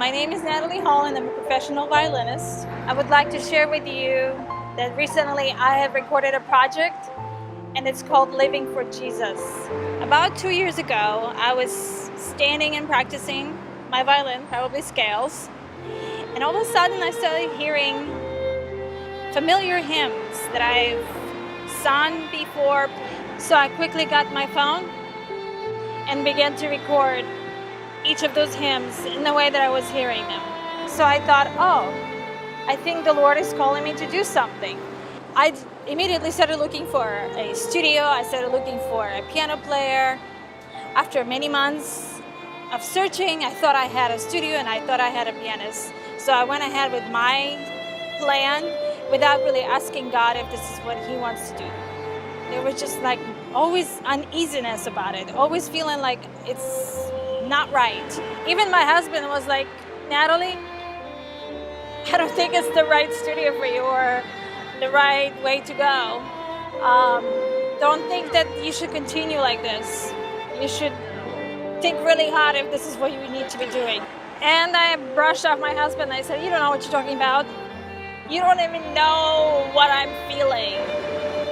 My name is Natalie Hall and I'm a professional violinist. I would like to share with you that recently I have recorded a project and it's called Living for Jesus. About 2 years ago, I was standing and practicing my violin, probably scales, and all of a sudden I started hearing familiar hymns that I've sung before. So I quickly got my phone and began to record each of those hymns in the way that I was hearing them. So I thought, oh, I think the Lord is calling me to do something. I immediately started looking for a studio. I started looking for a piano player. After many months of searching, I thought I had a studio and I thought I had a pianist. So I went ahead with my plan without really asking God if this is what He wants to do. There was just like always uneasiness about it, always feeling like it's not right. Even my husband was like, Natalie, I don't think it's the right studio for you or the right way to go. Don't think that you should continue like this. You should think really hard if this is what you need to be doing. And I brushed off my husband and I said, you don't know what you're talking about. You don't even know what I'm feeling.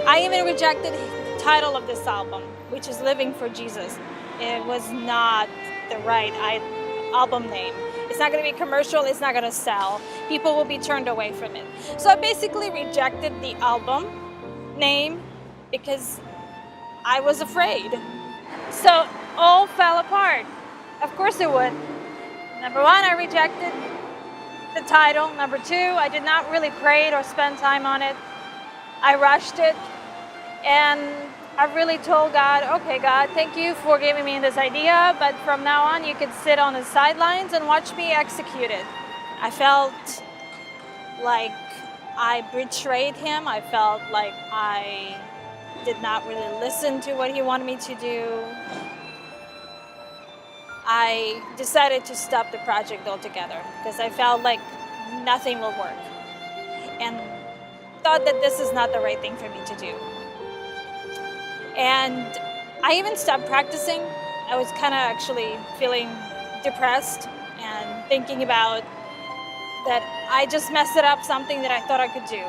I even rejected the title of this album, which is Living for Jesus. It was not the right album name. It's not going to be commercial, it's not going to sell. People will be turned away from it. So I basically rejected the album name because I was afraid. So all fell apart. Of course it would. Number one, I rejected the title. Number two, I did not really pray it or spend time on it. I rushed it and I really told God, okay, God, thank you for giving me this idea, but from now on you could sit on the sidelines and watch me execute it. I felt like I betrayed Him. I felt like I did not really listen to what He wanted me to do. I decided to stop the project altogether because I felt like nothing will work and thought that this is not the right thing for me to do. And I even stopped practicing. I was kind of actually feeling depressed and thinking about that I just messed it up, something that I thought I could do.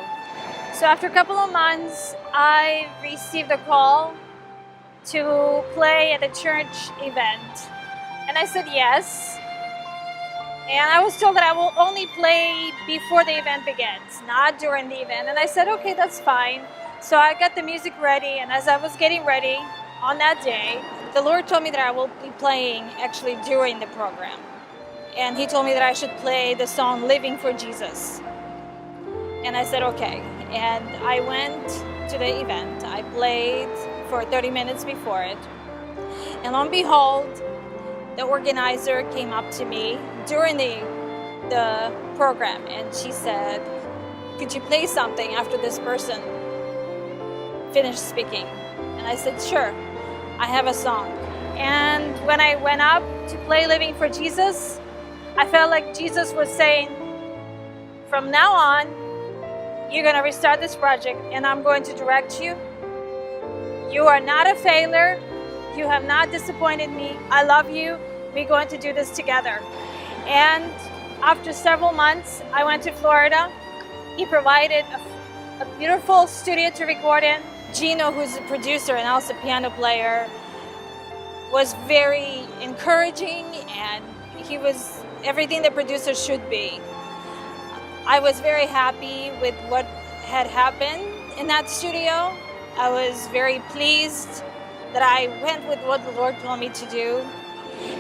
So after a couple of months, I received a call to play at a church event. And I said yes. And I was told that I will only play before the event begins, not during the event. And I said, okay, that's fine. So I got the music ready, and as I was getting ready on that day, the Lord told me that I will be playing actually during the program. And He told me that I should play the song Living for Jesus. And I said, okay. And I went to the event. I played for 30 minutes before it. And lo and behold, the organizer came up to me during the program, and she said, could you play something after this person finished speaking? And I said, sure, I have a song. And when I went up to play Living for Jesus, I felt like Jesus was saying, from now on, you're going to restart this project and I'm going to direct you. You are not a failure. You have not disappointed me. I love you. We're going to do this together. And after several months, I went to Florida. He provided a beautiful studio to record in. Gino, who's a producer and also piano player, was very encouraging, and he was everything the producer should be. I was very happy with what had happened in that studio. I was very pleased that I went with what the Lord told me to do.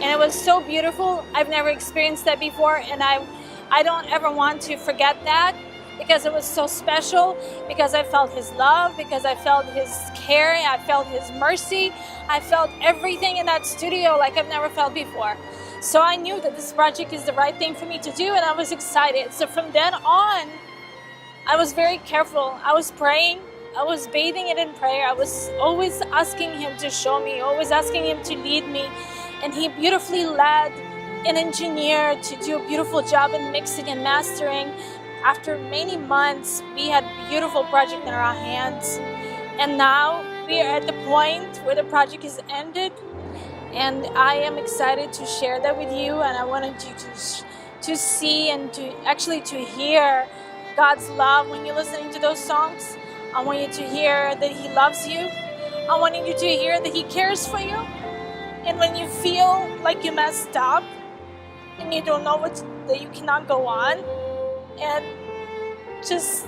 And it was so beautiful. I've never experienced that before, and I don't ever want to forget that, because it was so special, because I felt His love, because I felt His care, I felt His mercy. I felt everything in that studio like I've never felt before. So I knew that this project is the right thing for me to do, and I was excited. So from then on, I was very careful. I was praying. I was bathing it in prayer. I was always asking Him to show me, always asking Him to lead me. And He beautifully led an engineer to do a beautiful job in mixing and mastering. After many months, we had a beautiful project in our hands. And now we are at the point where the project is ended. And I am excited to share that with you. And I wanted you to to see and to hear God's love when you're listening to those songs. I want you to hear that He loves you. I want you to hear that He cares for you. And when you feel like you messed up and you don't know that you cannot go on, and just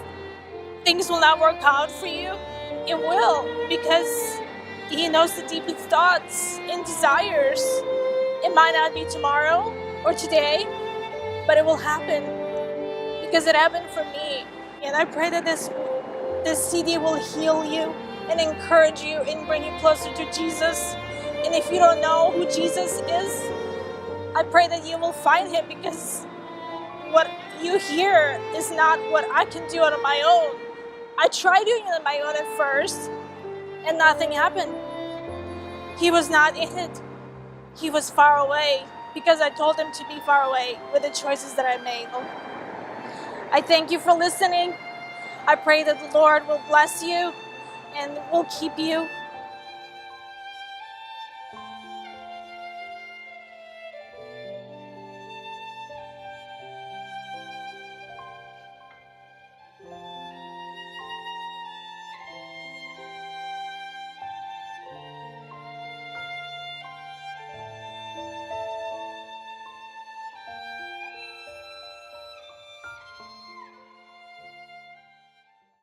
things will not work out for you, it will, because He knows the deepest thoughts and desires. It might not be tomorrow or today, but it will happen, because it happened for me. And I pray that this CD will heal you and encourage you and bring you closer to Jesus. And if you don't know who Jesus is, I pray that you will find Him, because what you hear is not what I can do on my own. I tried doing it on my own at first, and nothing happened. He was not in it. He was far away, because I told Him to be far away with the choices that I made. I thank you for listening. I pray that the Lord will bless you and will keep you